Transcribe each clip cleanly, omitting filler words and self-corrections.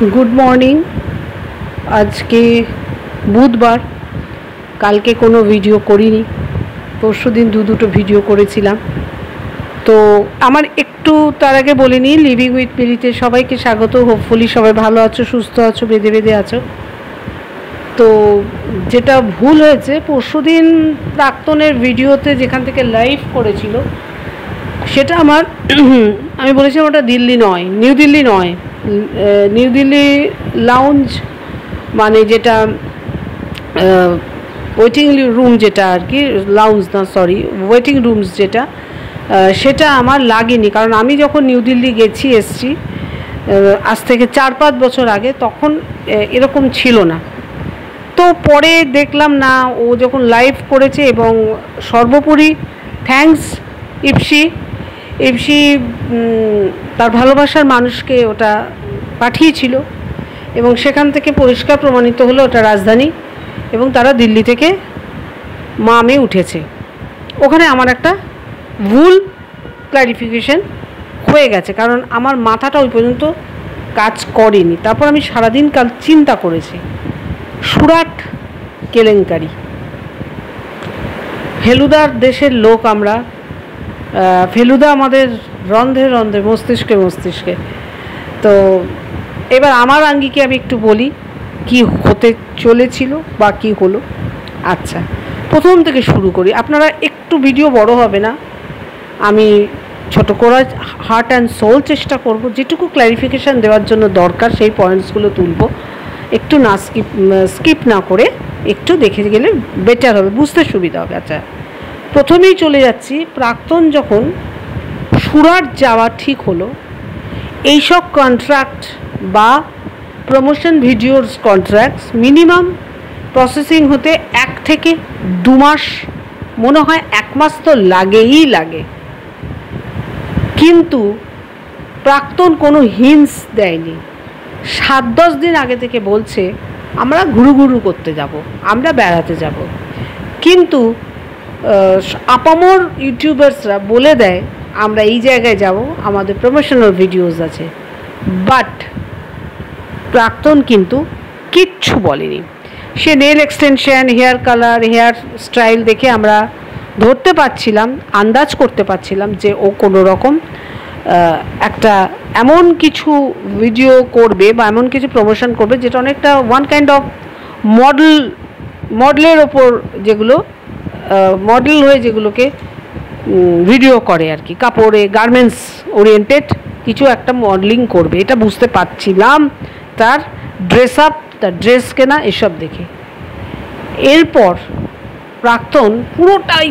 Good morning. आज के बुधवार, कल के कोनो भिडियो करिनी, परशु दिन दुटो भिडियो करेছিলাম। तो আমার একটু তার আগে বলে নিই, লিভিং উইথ মিলিতে সবাইকে স্বাগত। হোপফুলি সবাই ভালো আছো, সুস্থ আছো, বেঁধে বেঁধে আছো। তো যেটা ভুল হয়েছে, পরশু দিন প্রাক্তনের ভিডিওতে যেখান থেকে লাইভ করেছিল সেটা আমার আমি বলেছিলাম ওটা দিল্লি নয়, নিউ দিল্লি নয়, নিউ দিল্লি লাউঞ্জ মানে যেটা ওয়েটিং রুম, যেটা আর কি লাউঞ্জ না, সরি, ওয়েটিং রুমস যেটা, সেটা আমার লাগেনি। কারণ আমি যখন নিউ দিল্লি গেছি এসছি আজ থেকে 4-5 বছর আগে, তখন এরকম ছিল না। তো পরে দেখলাম না, ও যখন লাইভ করেছে, এবং সর্বোপরি থ্যাঙ্কস ইপসি তার ভালোবাসার মানুষকে ওটা পাঠিয়েছিল, এবং সেখান থেকে পরিষ্কার প্রমাণিত হলো ওটা রাজধানী, এবং তারা দিল্লি থেকে মামে উঠেছে। ওখানে আমার একটা ভুল ক্লারিফিকেশন হয়ে গেছে, কারণ আমার মাথাটা ওই পর্যন্ত কাজ করেনি। তারপর আমি সারাদিন কাল চিন্তা করেছি, সুরাট কেলেঙ্কারি, ফেলুদার দেশের লোক আমরা, ফেলুদা আমাদের রন্ধে রন্ধে, মস্তিষ্কে মস্তিষ্কে। তো এবার আমার আঙ্গিকে আমি একটু বলি কি হতে চলেছিল বা কী হলো। আচ্ছা, প্রথম থেকে শুরু করি, আপনারা একটু ভিডিও বড় হবে না, আমি ছোট করার হার্ট অ্যান্ড সোল চেষ্টা করব, যেটুকু ক্ল্যারিফিকেশান দেওয়ার জন্য দরকার সেই পয়েন্টসগুলো তুলব, একটু না স্কিপ না করে একটু দেখে গেলে বেটার হবে, বুঝতে সুবিধা হবে। আচ্ছা, প্রথমেই চলে যাচ্ছি, প্রাক্তন যখন সুরাট যাওয়া ঠিক হলো, এইসব কন্ট্রাক্ট বা promotion videos contracts minimum processing হতে 1 থেকে 2 মাস, মনে হয় 1 মাস তো লাগেই লাগে। কিন্তু প্রাক্তন কোনো হিন্টস দেয়নি, 7-10 দিন আগে থেকে বলছে আমরা ঘুরু করতে যাব, আমরা বেড়াতে যাব। কিন্তু আপামর ইউটিউবার্সরা বলে দেয় আমরা এই জায়গায় যাব, আমাদের প্রমোশনাল ভিডিওস আছে, বাট প্রাক্তন কিন্তু কিচ্ছু বলেনি। সে nail extension, hair colour, hair style দেখে আমরা ধরতে পারছিলাম, আন্দাজ করতে পারছিলাম যে ও কোনো রকম একটা এমন কিছু ভিডিও করবে বা এমন কিছু প্রমোশন করবে যেটা অনেকটা ওয়ান কাইন্ড অফ মডেলের ওপর, যেগুলো মডেল হয়ে যেগুলোকে ভিডিও করে আর কি, কাপড়ে গার্মেন্টস ওরিয়েন্টেড কিছু একটা মডেলিং করবে, এটা বুঝতে পারছিলাম তার ড্রেস আপ, তার ড্রেস কেনা, এসব দেখে। এরপর প্রাক্তন পুরোটাই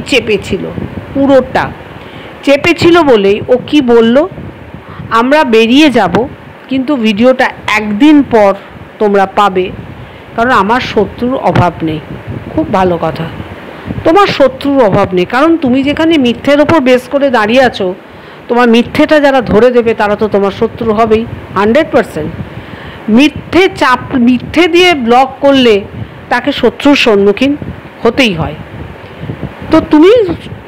চেপেছিল বলেই ও কি বলল, আমরা বেরিয়ে যাব কিন্তু ভিডিওটা 1 দিন পর তোমরা পাবে, কারণ আমার শত্রুর অভাব নেই। খুব ভালো কথা, তোমার শত্রুর অভাব নেই, কারণ তুমি যেখানে মিথ্যের ওপর বেস করে দাঁড়িয়ে আছো, তোমার মিথ্যেটা যারা ধরে দেবে তারা তো তোমার শত্রু হবেই 100%। মিথ্যে দিয়ে ব্লক করলে তাকে শত্রুর সম্মুখীন হতেই হয়। তো তুমি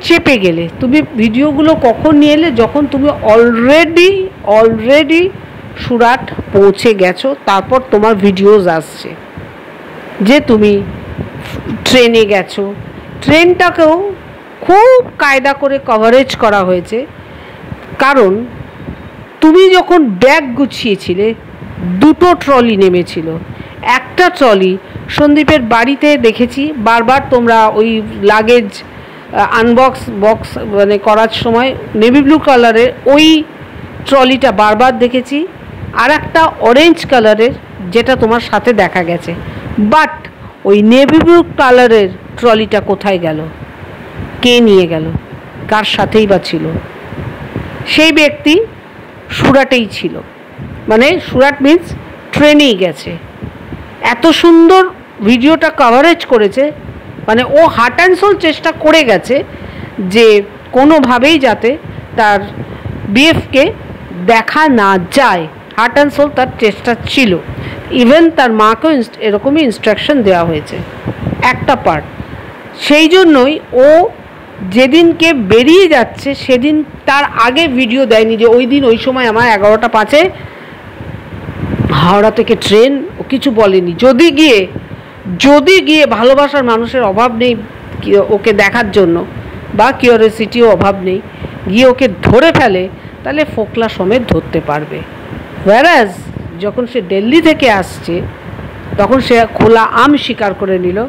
চেপে গেলে, তুমি ভিডিওগুলো কখন নিয়ে এলে, যখন তুমি অলরেডি সুরাট পৌঁছে গেছো, তারপর তোমার ভিডিওস আসছে যে তুমি ট্রেনে গেছো। ট্রেনটাকেও খুব কায়দা করে কভারেজ করা হয়েছে, কারণ তুমি যখন ব্যাগ গুছিয়েছিলে 2টো ট্রলি নেমেছিল। একটা ট্রলি সন্দীপের বাড়িতে দেখেছি বারবার, তোমরা ওই লাগেজ বক্স মানে করার সময় নেভি ব্লু কালারের ওই ট্রলিটা বারবার দেখেছি, আর একটা অরেঞ্জ কালারের যেটা তোমার সাথে দেখা গেছে। বাট ওই নেভি ব্লু কালারের ট্রলিটা কোথায় গেল, কে নিয়ে গেল, কার সাথেই বা ছিল? সেই ব্যক্তি সুরাটেই ছিল, মানে সুরাট মিন্স ট্রেনেই গেছে। এত সুন্দর ভিডিওটা কভারেজ করেছে, মানে ও হার্ট অ্যান্ড সোল চেষ্টা করে গেছে যে কোনোভাবেই যাতে তার বিএফকে দেখা না যায়, হার্ট অ্যান্ড সোল তার চেষ্টা ছিল। ইভেন তার মাকেও এরকমই ইনস্ট্রাকশন দেওয়া হয়েছে একটা পার্ট। সেই জন্যই ও যেদিনকে বেরিয়ে যাচ্ছে সেদিন তার আগে ভিডিও দেয়নি যে ওই দিন ওই সময় আমার 11টা 5-এ হাওড়া থেকে ট্রেন, ও কিছু বলেনি। যদি গিয়ে ভালোবাসার মানুষের অভাব নেই ওকে দেখার জন্য, বা কিউরিওসিটিও অভাব নেই, গিয়ে ওকে ধরে ফেলে, তাহলে ফোকলা সমেত ধরতে পারবে। ওয়ারাজ যখন সে দিল্লি থেকে আসছে তখন সে খোলা আম স্বীকার করে নিল,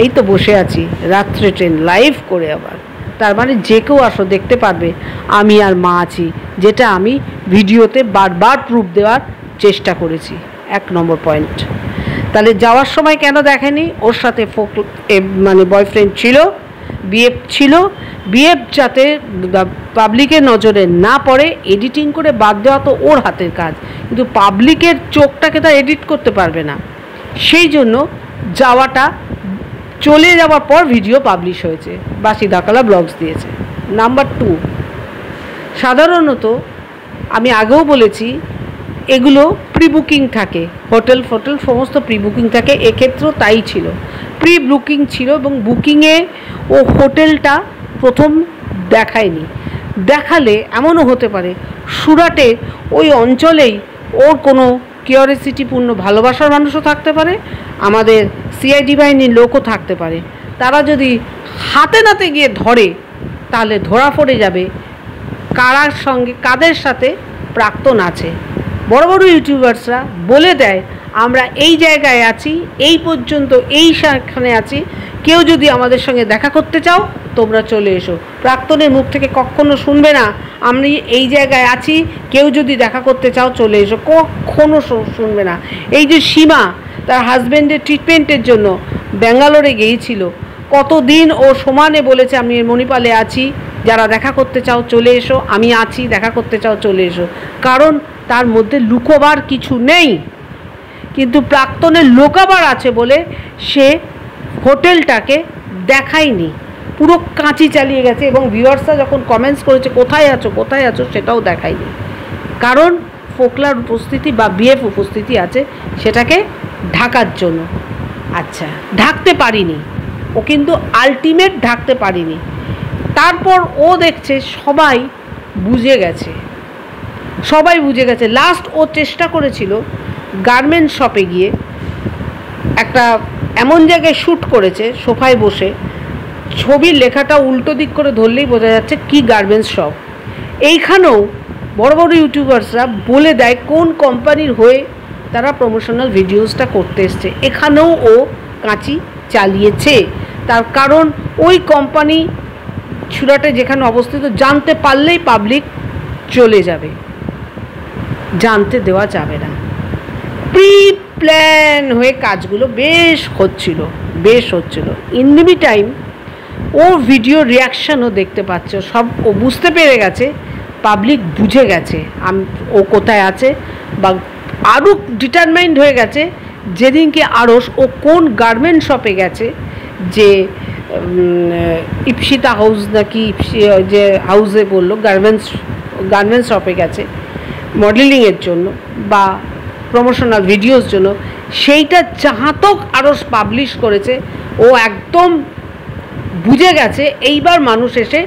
এই তো বসে আছি, রাত্রে ট্রেন লাইভ করে আবার, তার মানে যে কেউ আসো দেখতে পারবে আমি আর মা আছি, যেটা আমি ভিডিওতে বারবার প্রুফ দেওয়ার চেষ্টা করেছি। 1 নম্বর পয়েন্ট। তাহলে যাওয়ার সময় কেন দেখেনি? ওর সাথে মানে বয়ফ্রেন্ড ছিল, বিএফ ছিল, বিএফ যাতে পাবলিকের নজরে না পড়ে এডিটিং করে বাদ দেওয়া তো ওর হাতের কাজ, কিন্তু পাবলিকের চোখটাকে তার এডিট করতে পারবে না, সেই জন্য যাওয়াটা, চলে যাওয়ার পর ভিডিও পাবলিশ হয়েছে, বাসি দাকালা ব্লগস দিয়েছে। নাম্বার 2, সাধারণত আমি আগেও বলেছি এগুলো প্রি বুকিং থাকে, হোটেল সমস্ত প্রি বুকিং থাকে, এক্ষেত্রেও তাই ছিল, প্রি বুকিং ছিল, এবং বুকিংয়ে ও হোটেলটা প্রথম দেখায়নি। দেখালে এমনও হতে পারে সুরাটে ওই অঞ্চলেই ওর কোনো কিউরিওসিটিপূর্ণ ভালোবাসার মানুষও থাকতে পারে, আমাদের সিআইডি বাহিনীর লোকও থাকতে পারে, তারা যদি হাতে নাতে গিয়ে ধরে তাহলে ধরা পড়ে যাবে কারার সঙ্গে কাদের সাথে প্রাক্তন আছে। বড় বড় ইউটিউবার্সরা বলে দেয় আমরা এই জায়গায় আছি, এই পর্যন্ত এইখানে আছি, কেউ যদি আমাদের সঙ্গে দেখা করতে চাও তোমরা চলে এসো। প্রাক্তনের মুখ থেকে কখনো শুনবে না আমি এই জায়গায় আছি, কেউ যদি দেখা করতে চাও চলে এসো, কখনো শুনবে না। এই যে সীমা তার হাজব্যান্ডের ট্রিটমেন্টের জন্য ব্যাঙ্গালোরে গিয়েছিল, কতদিন ও সমানে বলেছে আমি মণিপালে আছি, যারা দেখা করতে চাও চলে এসো, আমি আছি, দেখা করতে চাও চলে এসো, কারণ তার মধ্যে লুকোবার কিছু নেই। কিন্তু প্রাক্তনের লোকাবার আছে বলে সে হোটেলটাকে দেখায়নি, পুরো কাঁচি চালিয়ে গেছে, এবং ভিউয়ার্সরা যখন কমেন্টস করেছে কোথায় আছো সেটাও দেখায়নি, কারণ ফোকলার উপস্থিতি বা বিএফ উপস্থিতি আছে সেটাকে ঢাকার জন্য। আচ্ছা, ঢাকতে পারিনি ও, কিন্তু আলটিমেট ঢাকতে পারিনি। তারপর ও দেখছে সবাই বুঝে গেছে, লাস্ট ও চেষ্টা করেছিল গার্মেন্টস শপে গিয়ে, একটা এমন জায়গায় শ্যুট করেছে সোফায় বসে, ছবির লেখাটা উল্টো দিক করে ধরলেই বোঝা যাচ্ছে কি গার্মেন্টস শপ। এইখানেও বড় বড় ইউটিউবার্সরা বলে দেয় কোন কোম্পানির হয়ে তারা প্রমোশনাল ভিডিওসটা করতে এসছে, এখানেও ও কাঁচি চালিয়েছে। তার কারণ ওই কোম্পানি সুরাটে যেখানে অবস্থিত জানতে পারলেই পাবলিক চলে যাবে, জানতে দেওয়া যাবে না। প্রি প্ল্যান হয়ে কাজগুলো বেশ হচ্ছিল। ইন দ্য টাইম ও ভিডিও রিয়াকশানও দেখতে পাচ্ছ, সব ও বুঝতে পেরে গেছে, পাবলিক বুঝে গেছে ও কোথায় আছে, বা আরও ডিটারমাইন্ড হয়ে গেছে যেদিনকে আরস ও কোন গার্মেন্ট শপে গেছে, যে ইপসিতা হাউস নাকি যে হাউসে বললো, গার্মেন্টস শপে গেছে মডেলিংয়ের জন্য বা প্রমোশনাল ভিডিওর জন্য, সেইটা যাহাতক আরস পাবলিশ করেছে, ও একদম বুঝে গেছে এইবার মানুষ এসে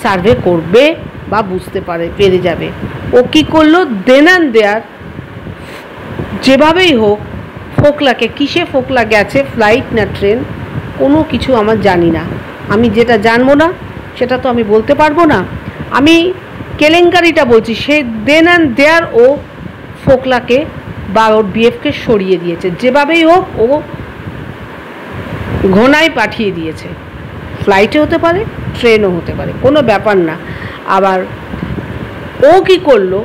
সার্ভে করবে বা বুঝতে পেরে যাবে। ও কী করলো, দেন অ্যান্ড দেয়ার যেভাবেই হোক ফোকলাকে, কিসে ফোকলা গেছে, ফ্লাইট না ট্রেন, কোনো কিছু আমার জানি না, আমি যেটা জানবো না সেটা তো আমি বলতে পারবো না, আমি কেলেঙ্কারিটা বলছি। সে দেন অ্যান্ড দেয়ার ও ফোকলাকে বা ওর বিএফকে সরিয়ে দিয়েছে, যেভাবেই হোক ও ঘোনায় পাঠিয়ে দিয়েছে। ফ্লাইটে হতে পারে, ট্রেনও হতে পারে, কোনো ব্যাপার না। আবার ও কি করলো,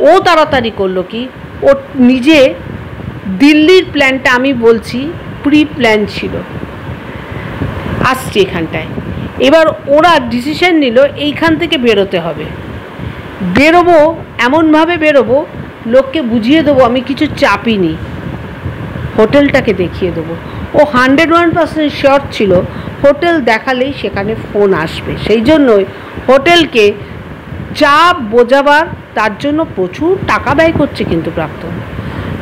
ও তাড়াতাড়ি করলো কি, ও নিজে দিল্লির প্ল্যানটা আমি বলছি প্রি প্ল্যান ছিল, আসছে এখানটায়। এবার ওরা ডিসিশন নিল এইখান থেকে বেরোতে হবে, বেরোবো এমনভাবে বেরোবো, লোককে বুঝিয়ে দেবো আমি কিছু চাপিনি, হোটেলটাকে দেখিয়ে দেবো। ও 101% শিওর ছিল হোটেল দেখালেই সেখানে ফোন আসবে, সেই জন্যই হোটেলকে চাপ বোঝাবার তার জন্য প্রচুর টাকা ব্যয় করছে। কিন্তু প্রাক্তন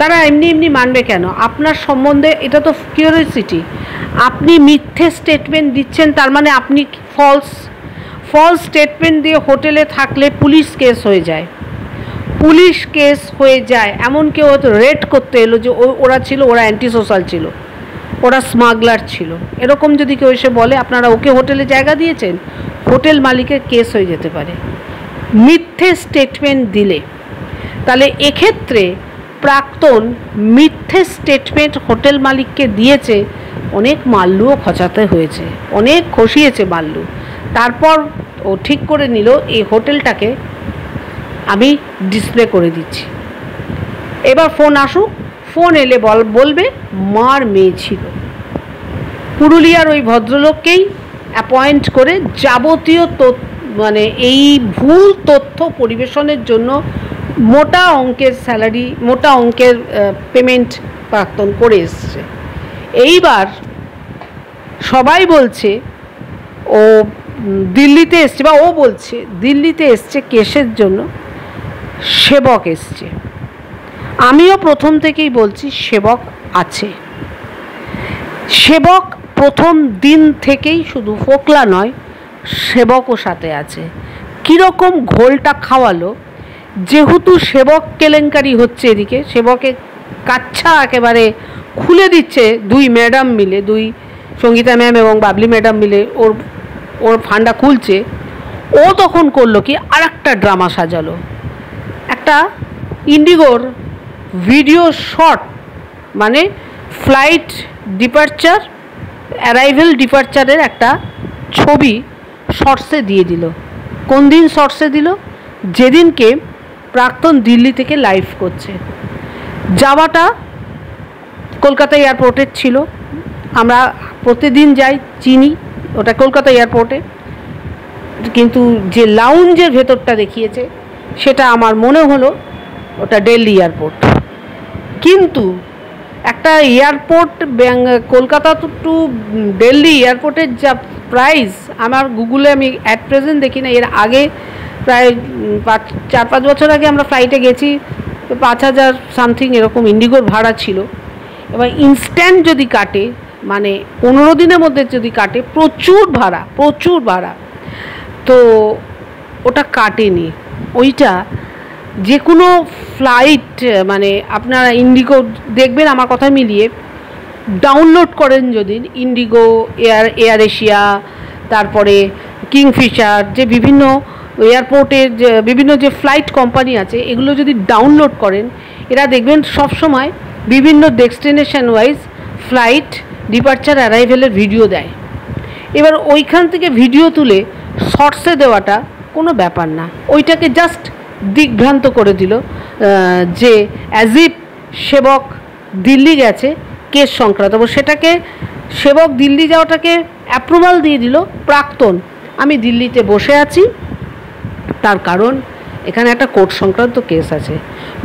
তারা এমনি মানবে কেন? আপনার সম্বন্ধে এটা তো কিউরিওসিটি, আপনি মিথ্যে স্টেটমেন্ট দিচ্ছেন, তার মানে আপনি ফলস স্টেটমেন্ট দিয়ে হোটেলে থাকলে পুলিশ কেস হয়ে যায়। পুলিশ কেস হয়ে যায়, এমন কেউ হয়তো রেড করতে এলো যে ওরা অ্যান্টি সোশ্যাল ছিল, ওরা স্মাগলার ছিল, এরকম যদি কেউ এসে বলে আপনারা ওকে হোটেলে জায়গা দিয়েছেন, হোটেল মালিকের কেস হয়ে যেতে পারে মিথ্যে স্টেটমেন্ট দিলে। তাহলে এক্ষেত্রে প্রাক্তন মিথ্যে স্টেটমেন্ট হোটেল মালিককে দিয়েছে, অনেক মাল্লুও খচাতে হয়েছে, অনেক খসিয়েছে মাল্লু। তারপর ও ঠিক করে নিল এই হোটেলটাকে আমি ডিসপ্লে করে দিচ্ছি, এবার ফোন আসুক, ফোন এলে বলবে মার মেয়ে ছিল। পুরুলিয়ার ওই ভদ্রলোককেই অ্যাপয়েন্ট করে যাবতীয় মানে এই ভুল তথ্য পরিবেশনের জন্য মোটা অঙ্কের স্যালারি, মোটা অঙ্কের পেমেন্ট প্রাক্তন করে এসছে। এইবার সবাই বলছে ও দিল্লিতে এসছে, বা ও বলছে দিল্লিতে এসছে কেসের জন্য, সেবক এসছে। আমিও প্রথম থেকেই বলছি সেবক আছে। সেবক প্রথম দিন থেকেই শুধু ফোকলা নয়, সেবকও সাথে আছে। কীরকম ঘোলটা খাওয়ালো, যেহেতু সেবক কেলেঙ্কারি হচ্ছে এদিকে, সেবকে কাচ্ছা একেবারে খুলে দিচ্ছে দুই ম্যাডাম মিলে, দুই সঙ্গীতা ম্যাম এবং বাবলি ম্যাডাম মিলে ওর ফান্ডা খুলছে। ও তখন করলো কি, আর একটা ড্রামা সাজালো, একটা ইন্ডিগোর ভিডিও শট, মানে ফ্লাইট ডিপারচার অ্যারাইভেল ডিপারচারের একটা ছবি শর্টসে দিয়ে দিল। কোন দিন শর্টসে দিল? যেদিনকে প্রাক্তন দিল্লি থেকে লাইভ করছে। যাওয়াটা কলকাতা এয়ারপোর্টের ছিল, আমরা প্রতিদিন যাই, চিনি ওটা কলকাতা এয়ারপোর্টে, কিন্তু যে লাউঞ্জের ভেতরটা দেখিয়েছে সেটা আমার মনে হলো ওটা দিল্লি এয়ারপোর্ট। কিন্তু একটা এয়ারপোর্ট কলকাতা টু দিল্লি এয়ারপোর্টের যা প্রাইস, আমার গুগলে আমি অ্যাট প্রেজেন্ট দেখি না, এর আগে প্রায় 4-5 বছর আগে আমরা ফ্লাইটে গেছি, 5,000 সামথিং এরকম ইন্ডিগোর ভাড়া ছিল। এবার ইনস্ট্যান্ট যদি কাটে, মানে 15 দিনের মধ্যে যদি কাটে, প্রচুর ভাড়া, তো ওটা কাটেনি। ওইটা যে কোনো ফ্লাইট, মানে আপনারা ইন্ডিগো দেখবেন, আমার কথা মিলিয়ে ডাউনলোড করেন যদি, ইন্ডিগো, এয়ার এশিয়া, তারপরে কিংফিশার, যে বিভিন্ন এয়ারপোর্টের যে বিভিন্ন যে ফ্লাইট কোম্পানি আছে, এগুলো যদি ডাউনলোড করেন, এরা দেখবেন সবসময় বিভিন্ন ডেস্টিনেশন ওয়াইজ ফ্লাইট ডিপারচার অ্যারাইভেলের ভিডিও দেয়। এবার ওইখান থেকে ভিডিও তুলে শর্টসে দেওয়াটা কোনো ব্যাপার না, ওইটাকে জাস্ট দিগ্ভ্রান্ত করে দিল যে অ্যাজ ইফ সেবক দিল্লি গেছে কেস সংক্রান্ত, সেটাকে সেবক দিল্লি যাওয়াটাকে অ্যাপ্রুভাল দিয়ে দিল প্রাক্তন। আমি দিল্লিতে বসে আছি, তার কারণ এখানে একটা কোর্ট সংক্রান্ত কেস আছে।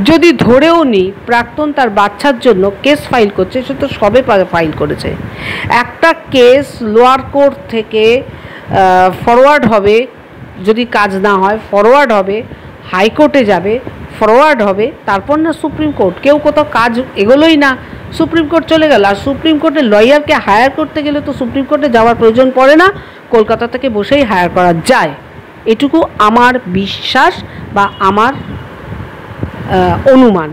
যদি ধরেও নিই প্রাক্তন তার বাচ্চার জন্য কেস ফাইল করছে, সে তো সবে ফাইল করেছে। একটা কেস লোয়ার কোর্ট থেকে ফরওয়ার্ড হবে, যদি কাজ না হয় ফরওয়ার্ড হবে, হাইকোর্টে যাবে, ফরওয়ার্ড হবে, তারপর না সুপ্রিম কোর্ট। কেউ কোথাও কাজ এগোলোই না, সুপ্রিম কোর্ট চলে গেল। আর সুপ্রিম কোর্টের লয়ারকে হায়ার করতে গেলে তো সুপ্রিম কোর্টে যাওয়ার প্রয়োজন পড়ে না, কলকাতা থেকে বসেই হায়ার করা যায়। এটুকু আমার বিশ্বাস বা আমার অনুমান,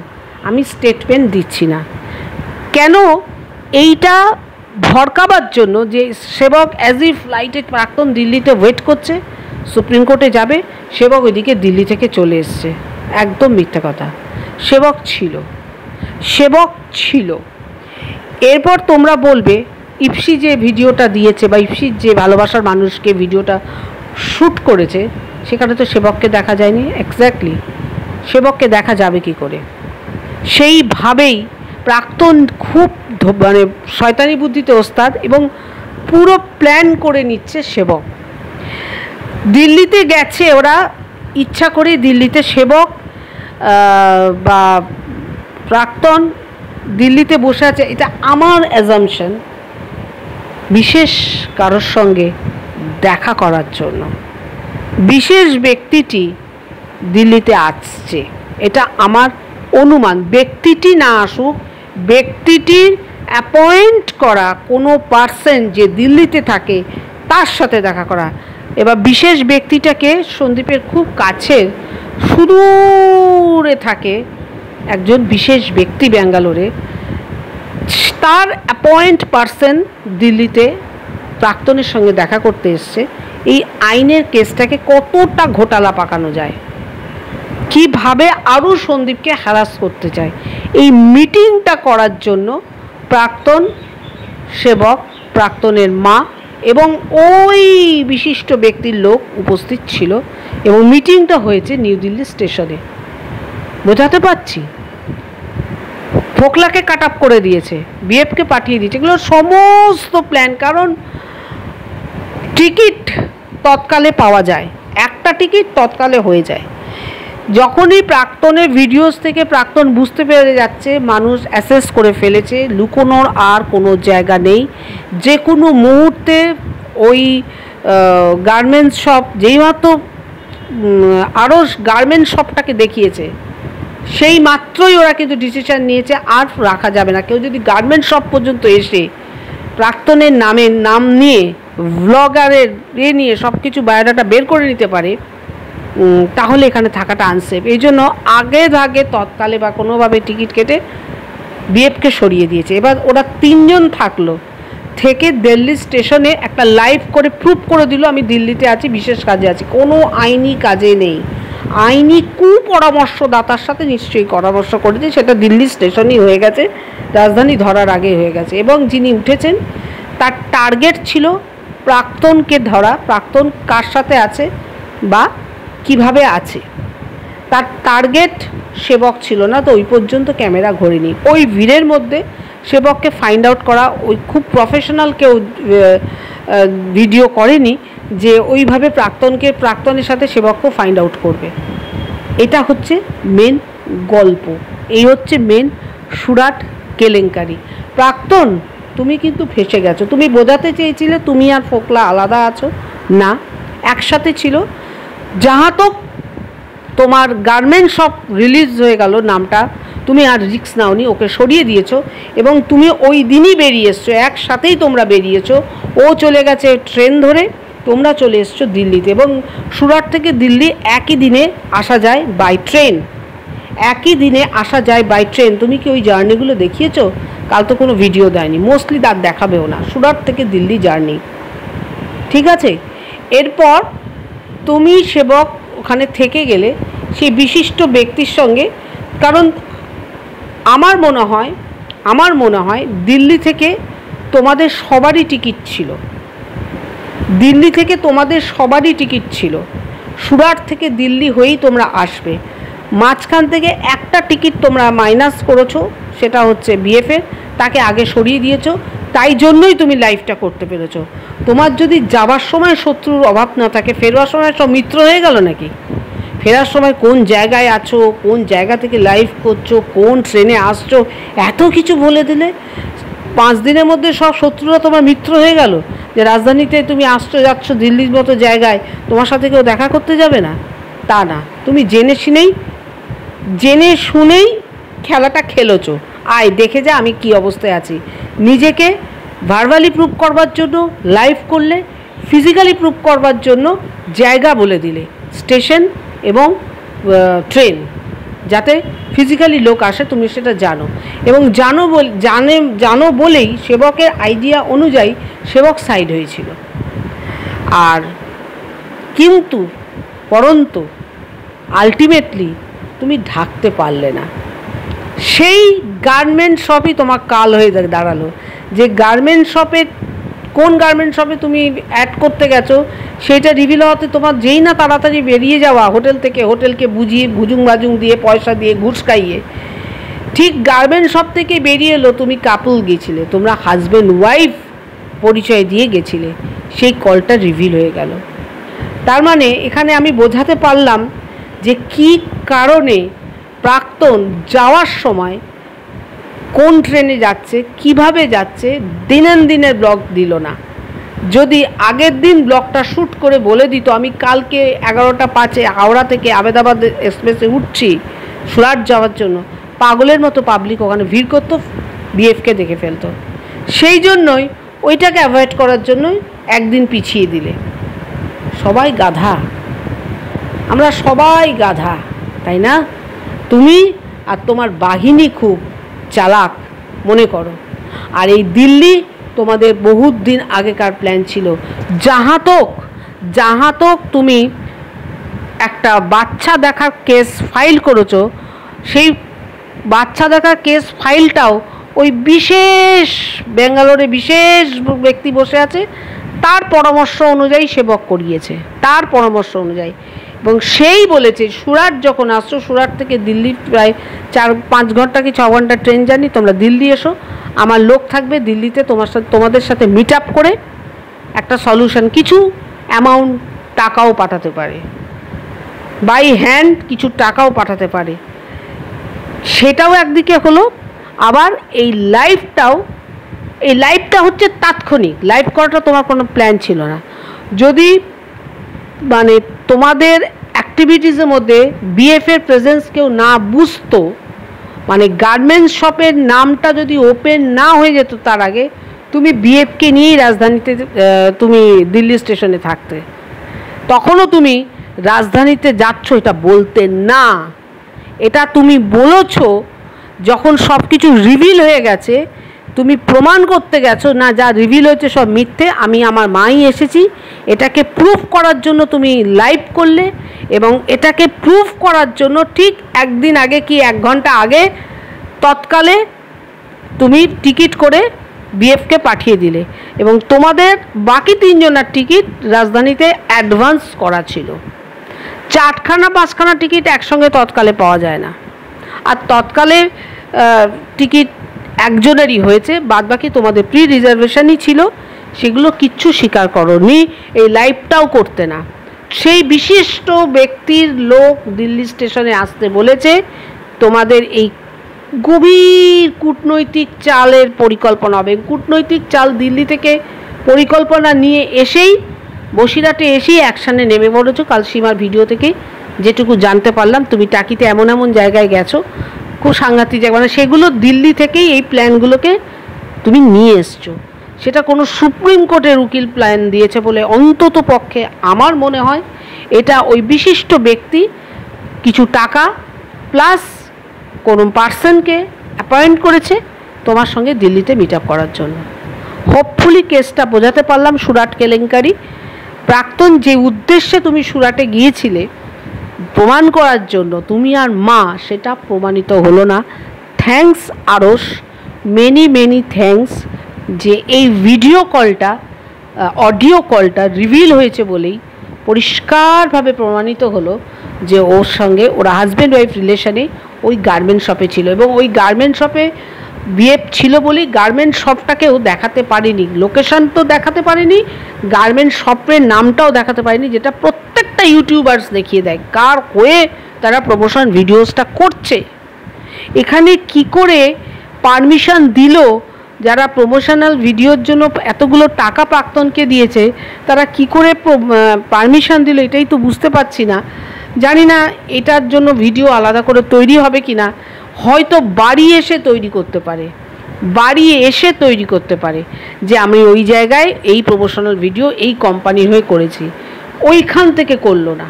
আমি স্টেটমেন্ট দিচ্ছি না। কেন এইটা ভড়কাবার জন্য যে সেবক অ্যাজ ই ফ্লাইটে প্রাক্তন দিল্লিতে ওয়েট করছে, সুপ্রিম কোর্টে যাবে, সেবক ওইদিকে দিল্লি থেকে চলে এসছে, একদম মিথ্যা কথা। সেবক ছিল। এরপর তোমরা বলবে ইপসি যে ভিডিওটা দিয়েছে, বা ইপসির যে ভালোবাসার মানুষকে ভিডিওটা শ্যুট করেছে, সেখানে তো সেবককে দেখা যায়নি। এক্স্যাক্টলি, সেবককে দেখা যাবে কি করে? সেইভাবেই প্রাক্তন খুব মানে শয়তানি বুদ্ধিতে ওস্তাদ, এবং পুরো প্ল্যান করে নিচ্ছে সেবক। দিল্লিতে গেছে ওরা ইচ্ছা করে, দিল্লিতে সেবক বা প্রাক্তন দিল্লিতে বসে আছে, এটা আমার অ্যাজাম্পশন, বিশেষ কারোর সঙ্গে দেখা করার জন্য। বিশেষ ব্যক্তিটি দিল্লিতে আসছে, এটা আমার অনুমান। ব্যক্তিটি না আসুক, ব্যক্তিটির অ্যাপয়েন্ট করা কোনো পার্সন যে দিল্লিতে থাকে তার সাথে দেখা করা। এবার বিশেষ ব্যক্তিটাকে সন্দীপের খুব কাছের, সুদূর ব্যাঙ্গালুরে থাকে একজন বিশেষ ব্যক্তি, ব্যাঙ্গালোরে, তার অ্যাপয়েন্ট পারসন দিল্লিতে প্রাক্তনের সঙ্গে দেখা করতে এসছে এই আইনের কেসটাকে কতটা ঘোটালা পাকানো যায়, কিভাবে আরও সন্দীপকে হ্যারাস করতে চায়। এই মিটিংটা করার জন্য প্রাক্তন সেবক, প্রাক্তনের মা এবং ওই বিশিষ্ট ব্যক্তির লোক উপস্থিত ছিল এবং মিটিংটা হয়েছে নিউ দিল্লি স্টেশনে। বোঝাতে পারছি? ফোকলাকে কাট আপ করে দিয়েছে, বিএফকে পাঠিয়ে দিয়েছে, এগুলো সমস্ত প্ল্যান। কারণ টিকিট তৎকালে পাওয়া যায়, একটা টিকিট তৎকালে হয়ে যায়। যখনই প্রাক্তনের ভিডিওস থেকে প্রাক্তন বুঝতে পেরে যাচ্ছে মানুষ অ্যাসেস করে ফেলেছে, লুকোনোর আর কোনো জায়গা নেই, যে কোনো মুহূর্তে ওই গার্মেন্টস শপ, যেই মাত্র আরও গার্মেন্টস শপটাকে দেখিয়েছে সেই মাত্রই ওরা কিন্তু ডিসিশন নিয়েছে আর রাখা যাবে না। কেউ যদি গার্মেন্টস শপ পর্যন্ত এসে প্রাক্তনের নাম নিয়ে ব্লগারের নিয়ে সব কিছু বায়োডাটা বের করে নিতে পারে তাহলে এখানে থাকাটা আনসেফ। এই জন্য আগে তৎকালে বা কোনোভাবে টিকিট কেটে বিএফকে সরিয়ে দিয়েছে। এবার ওরা 3 জন থাকলো, থেকে দিল্লি স্টেশনে একটা লাইভ করে প্রুভ করে দিল আমি দিল্লিতে আছি, বিশেষ কাজে আছি, কোনো আইনি কাজে নেই। আইনি কুপরামর্শদাতার সাথে নিশ্চয়ই পরামর্শ করেছে, সেটা দিল্লি স্টেশনই হয়ে গেছে, রাজধানী ধরার আগে হয়ে গেছে। এবং যিনি উঠেছেন তার টার্গেট ছিল প্রাক্তনকে ধরা, প্রাক্তন কার সাথে আছে বা কিভাবে আছে, তার টার্গেট সেবক ছিল না। তো ওই পর্যন্ত ক্যামেরা ঘোরেনি। ওই ভিড়ের মধ্যে সেবককে ফাইন্ড আউট করা, ওই খুব প্রফেশনাল কেউ ভিডিও করেনি যে ওইভাবে প্রাক্তনের সাথে সেবককেও ফাইন্ড আউট করবে। এটা হচ্ছে মেন গল্প, এই হচ্ছে মেন সুরাট কেলেঙ্কারি। প্রাক্তন, তুমি কিন্তু ফেসে গেছো। তুমি বোঝাতে চেয়েছিলে তুমি আর ফোকলা আলাদা আছো, না, একসাথে ছিল। যাহা তো তোমার গার্মেন্ট শপ রিলিজ হয়ে গেল নামটা, তুমি আর রিস্ক নাওনি, ওকে সরিয়ে দিয়েছো এবং তুমি ওই দিনই বেরিয়ে এসছো, একসাথেই তোমরা বেরিয়েছো। ও চলে গেছে ট্রেন ধরে, তোমরা চলে এসছো দিল্লিতে। এবং সুরাট থেকে দিল্লি একই দিনে আসা যায় বাই ট্রেন, একই দিনে আসা যায় বাই ট্রেন। তুমি কি ওই জার্নিগুলো দেখিয়েছো? কাল তো কোনো ভিডিও দেয়নি, মোস্টলি তার দেখাবেও না। সুরাট থেকে দিল্লি জার্নি, ঠিক আছে। এরপর তুমি সেবক ওখানে থেকে গেলে সেই বিশিষ্ট ব্যক্তির সঙ্গে, কারণ আমার মনে হয় দিল্লি থেকে তোমাদের সবারই টিকিট ছিল, দিল্লি থেকে তোমাদের সবারই টিকিট ছিল, সুরাট থেকে দিল্লি হয়েই তোমরা আসবে। মাঝখান থেকে একটা টিকিট তোমরা মাইনাস করেছো, সেটা হচ্ছে বিএফের, তাকে আগে সরিয়ে দিয়েছো, তাই জন্যই তুমি লাইভটা করতে পেরেছো। তোমার যদি যাবার সময় শত্রুর অভাব না থাকে, ফেরবার সময় সব মিত্র হয়ে গেল নাকি? ফেরার সময় কোন জায়গায় আছো, কোন জায়গা থেকে লাইভ করছো, কোন ট্রেনে আসছো, এত কিছু বলে দিলে 5 দিনের মধ্যে সব শত্রুরা তোমার মিত্র হয়ে গেল। যে রাজধানীতে তুমি আসছো যাচ্ছ দিল্লির মতো জায়গায়, তোমার সাথে কেউ দেখা করতে যাবে না, তা না। তুমি জেনে শুনেই খেলাটা খেলেছো। আয় দেখে যা আমি কি অবস্থায় আছি। নিজেকে ভার্বালি প্রুভ করবার জন্য লাইভ করলে, ফিজিক্যালি প্রুভ করবার জন্য জায়গা বলে দিলে, স্টেশন এবং ট্রেন, যাতে ফিজিক্যালি লোক আসে তুমি সেটা জানো। এবং জানো বলেই সেবকের আইডিয়া অনুযায়ী সেবক সাইড হয়েছিল। আর কিন্তু পরন্তু আলটিমেটলি তুমি ঢাকতে পারলে না। সেই গার্মেন্ট শপই তোমার কাল হয়ে দাঁড়ালো। যে গার্মেন্ট শপে, কোন গার্মেন্ট শপে তুমি অ্যাড করতে গেছো সেটা রিভিল হওয়াতে তোমার যেই না তাড়াতাড়ি বেরিয়ে যাওয়া হোটেল থেকে, হোটেলকে বুঝিয়ে ভুজুং বাজুং দিয়ে, পয়সা দিয়ে, ঘুষ খাইয়ে, ঠিক গার্মেন্ট শপ থেকে বেরিয়ে এলো তুমি কাপল গেছিলে, তোমরা হাজব্যান্ড ওয়াইফ পরিচয় দিয়ে গেছিলে, সেই কলটা রিভিল হয়ে গেল। তার মানে এখানে আমি বোঝাতে পারলাম যে কি কারণে প্রাক্তন যাওয়ার সময় কোন ট্রেনে যাচ্ছে, কিভাবে যাচ্ছে, দিনের ব্লগ দিল না। যদি আগের দিন ব্লগটা শ্যুট করে বলে দিত আমি কালকে 11টা 5-এ হাওড়া থেকে আহমেদাবাদ এক্সপ্রেসে উঠছি সুরাট যাওয়ার জন্য, পাগলের মতো পাবলিক ওখানে ভিড় করতো, বিএফকে দেখে ফেলতো। সেই জন্যই ওইটাকে অ্যাভয়েড করার জন্যই একদিন পিছিয়ে দিলে। সবাই গাধা, আমরা সবাই গাধা, তাই না? তুমি আর তোমার বাহিনী খুব চালাক মনে করো। আর এই দিল্লি তোমাদের বহুত দিন আগেকার প্ল্যান ছিল। যাহা তক তুমি একটা বাচ্চা দেখার কেস ফাইল করেছো, সেই বাচ্চা দেখার কেস ফাইলটাও ওই বিশেষ ব্যাঙ্গালোরে বিশেষ ব্যক্তি বসে আছে, তার পরামর্শ অনুযায়ী সেবক করিয়েছে, তার পরামর্শ অনুযায়ী। এবং সেই বলেছে সুরাট যখন আসছো, সুরাট থেকে দিল্লি প্রায় 4-5 ঘন্টা কি 6 ঘন্টা ট্রেন জার্নি, তোমরা দিল্লি এসো, আমার লোক থাকবে দিল্লিতে তোমাদের সাথে মিট আপ করে একটা সলিউশন, কিছু অ্যামাউন্ট টাকাও পাঠাতে পারে, বাই হ্যান্ড কিছু টাকাও পাঠাতে পারে। সেটাও একদিকে হলো। আবার এই লাইভটা হচ্ছে তাৎক্ষণিক, লাইভ করাটা তোমার কোনো প্ল্যান ছিল না। যদি মানে তোমাদের অ্যাক্টিভিটিসের মধ্যে বিএফের প্রেজেন্স কেউ না বুঝতো, মানে গার্মেন্টস শপের নামটা যদি ওপেন না হয়ে যেত তার আগে, তুমি বিএফকে নিয়েই রাজধানীতে তুমি দিল্লি স্টেশনে থাকতে। তখনও তুমি রাজধানীতে যাচ্ছ এটা বলতে না, এটা তুমি বলেছো যখন সব কিছু রিভিল হয়ে গেছে, তুমি প্রমাণ করতে গেছো না যা রিভিল হয়েছে সব মিথ্যে, আমি আমার মাই এসেছি, এটাকে প্রুফ করার জন্য তুমি লাইভ করলে। এবং এটাকে প্রুফ করার জন্য ঠিক একদিন আগে কি 1 ঘন্টা আগে তৎকালে তুমি টিকিট করে বিএফকে পাঠিয়ে দিলে। এবং তোমাদের বাকি 3 জনের টিকিট রাজধানীতে অ্যাডভান্স করা ছিল। 4খানা-5খানা টিকিট একসঙ্গে তৎকালে পাওয়া যায় না, আর তৎকালে টিকিট একজনেরই হয়েছে, বাদবাকি তোমাদের প্রি রিজার্ভেশনই ছিল, সেগুলো কিচ্ছু স্বীকার করোনি, এই লাইভটাও করতে না। সেই বিশিষ্ট ব্যক্তির লোক দিল্লি স্টেশনে আসতে বলেছে, তোমাদের এই গভীর কূটনৈতিক চালের পরিকল্পনা হবে। কূটনৈতিক চাল দিল্লি থেকে পরিকল্পনা নিয়ে এসেই বসিরহাটে এসেই অ্যাকশানে নেমে পড়েছো। কাল সীমার ভিডিও থেকে যেটুকু জানতে পারলাম, তুমি টাকিতে এমন এমন জায়গায় গেছো, খুব সাংঘাতিক জায়গা, মানে সেগুলো দিল্লি থেকেই এই প্ল্যানগুলোকে তুমি নিয়ে এসছো। সেটা কোনো সুপ্রিম কোর্টের উকিল প্ল্যান দিয়েছে বলে অন্তত পক্ষে আমার মনে হয় এটা ওই বিশিষ্ট ব্যক্তি কিছু টাকা প্লাস কোনো পার্সনকে অ্যাপয়েন্ট করেছে তোমার সঙ্গে দিল্লিতে মিট আপ করার জন্য। হোপফুলি কেসটা বোঝাতে পারলাম। সুরাট কেলেঙ্কারি প্রাক্তন যে উদ্দেশ্যে তুমি সুরাটে গিয়েছিলে প্রমাণ করার জন্য, তুমি আর মা, সেটা প্রমাণিত হলো না। থ্যাঙ্কস আরস, মেনি থ্যাঙ্কস যে এই ভিডিও কলটা, অডিও কলটা রিভিল হয়েছে বলেই পরিষ্কারভাবে প্রমাণিত হলো যে ওর সঙ্গে ওরা হাজব্যান্ড ওয়াইফ রিলেশনে ওই গার্মেন্ট শপে ছিল। এবং ওই গার্মেন্ট শপে বিএফ ছিল বলেই গার্মেন্ট শপটাকেও দেখাতে পারিনি, লোকেশন তো দেখাতে পারিনি, গার্মেন্ট শপের নামটাও দেখাতে পারিনি, যেটা প্রত্যেকটা ইউটিউবার্স দেখিয়ে দেয় কার হয়ে তারা প্রমোশন ভিডিওসটা করছে। এখানে কি করে পারমিশন দিল যারা প্রমোশনাল ভিডিওর জন্য এতগুলো টাকা প্রাক্তনকে দিয়েছে, তারা কি করে পারমিশন দিল এটাই তো বুঝতে পারছি না। জানি না এটার জন্য ভিডিও আলাদা করে তৈরি হবে কি না, হয়তো বাড়ি এসে তৈরি করতে পারে যে আমি ওই জায়গায় এই প্রমোশনাল ভিডিও এই কোম্পানির হয়ে করেছি। ওইখান থেকে করলো না,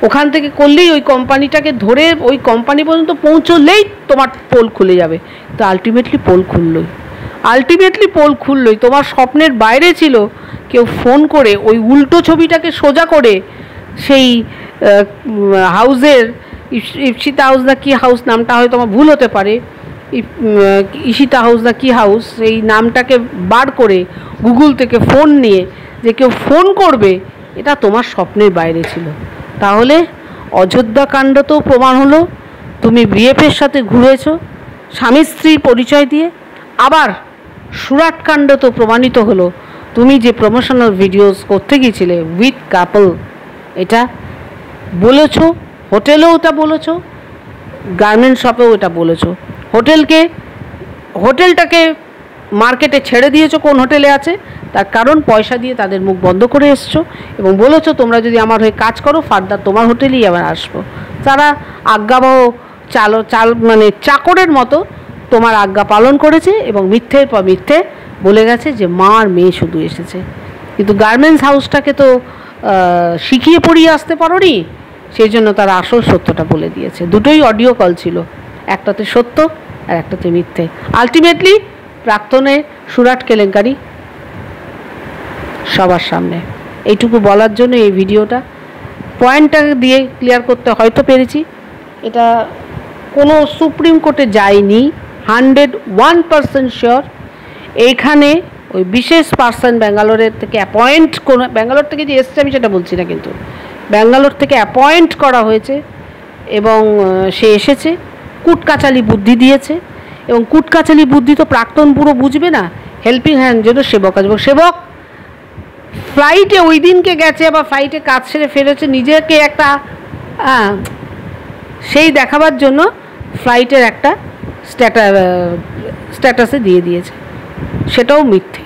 ওখান থেকে করলেই ওই কোম্পানিটাকে ধরে ওই কোম্পানি পর্যন্ত পৌঁছলেই তোমার পোল খুলে যাবে। তো আলটিমেটলি পোল খুললোই। তোমার স্বপ্নের বাইরে ছিল কেউ ফোন করে ওই উল্টো ছবিটাকে সোজা করে সেই হাউসের, ইপসিতা হাউস না কি হাউস, নামটা হয়তো আমার ভুল হতে পারে, ইশিতা হাউস না কি হাউস, সেই নামটাকে বার করে গুগল থেকে ফোন নিয়ে যে কেউ ফোন করবে, এটা তোমার স্বপ্নের বাইরে ছিল। তাহলে অযোধ্যা কাণ্ড তো প্রমাণ হলো, তুমি বিএফের সাথে ঘুরেছো স্বামী স্ত্রীর পরিচয় দিয়ে। আবার সুরাট কাণ্ড তো প্রমাণিত হলো, তুমি যে প্রমোশনাল ভিডিওস করতে গিয়েছিলে উইথ কাপল, এটা বলেছো, হোটেলেও ওটা বলেছো, গার্মেন্ট শপেও এটা বলেছো। হোটেলটাকে মার্কেটে ছেড়ে দিয়েছো, কোন হোটেলে আছে তার কারণ পয়সা দিয়ে তাদের মুখ বন্ধ করে এসছো এবং বলেছো তোমরা যদি আমার হয়ে কাজ করো ফার্দার তোমার হোটেলেই আবার আসবো। তারা আজ্ঞাবহ মানে চাকরের মতো তোমার আজ্ঞা পালন করেছে এবং মিথ্যের পর মিথ্যে বলে গেছে যে মা আর মেয়ে শুধু এসেছে। কিন্তু গার্মেন্টস হাউসটাকে তো শিখিয়ে পড়িয়ে আসতে পারোনি, সেই জন্য তারা আসল সত্যটা বলে দিয়েছে। দুটোই অডিও কল ছিল, একটাতে সত্য আর একটাতে মিথ্যে। আলটিমেটলি প্রাক্তনের সুরাট কেলেঙ্কারি সবার সামনে। এইটুকু বলার জন্য এই ভিডিওটা, পয়েন্টটা দিয়ে ক্লিয়ার করতে হয়তো পেরেছি। এটা কোনো সুপ্রিম কোর্টে যায়নি, 101% শিওর। এইখানে ওই বিশেষ পার্সন ব্যাঙ্গালোরের থেকে অ্যাপয়েন্ট, কোনো ব্যাঙ্গালোর থেকে যে এসছে আমি সেটা বলছি না, কিন্তু ব্যাঙ্গালোর থেকে অ্যাপয়েন্ট করা হয়েছে এবং সে এসেছে, কুটকাচালি বুদ্ধি দিয়েছে। এবং কুটকাচালি বুদ্ধি তো প্রাক্তন পুরো বুঝবে না, হেল্পিং হ্যান্ড যেন সেবক আসবে। সেবক ফ্লাইটে ওই দিনকে গেছে, আবার ফ্লাইটে কাজ সেরে ফেলেছে, নিজেকে একটা সেই দেখাবার জন্য ফ্লাইটের একটা স্ট্যাটাসে দিয়ে দিয়েছে, সেটাও মিথ্যে।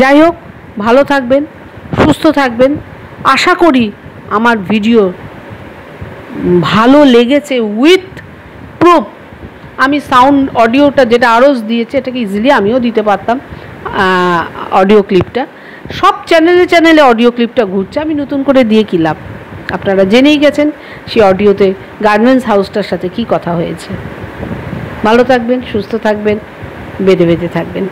যাই হোক, ভালো থাকবেন, সুস্থ থাকবেন। আশা করি আমার ভিডিও ভালো লেগেছে উইথ প্রুফ। আমি সাউন্ড অডিওটা যেটা আরও দিয়েছে এটাকে ইজিলি আমিও দিতে পারতাম, অডিও ক্লিপটা। সব চ্যানেলে অডিও ক্লিপটা ঘুরছে, আমি নতুন করে দিয়ে কী লাভ? আপনারা জেনেই গেছেন সেই অডিওতে গার্মেন্টস হাউসটার সাথে কি কথা হয়েছে। ভালো থাকবেন, সুস্থ থাকবেন, বেঁধে থাকবেন।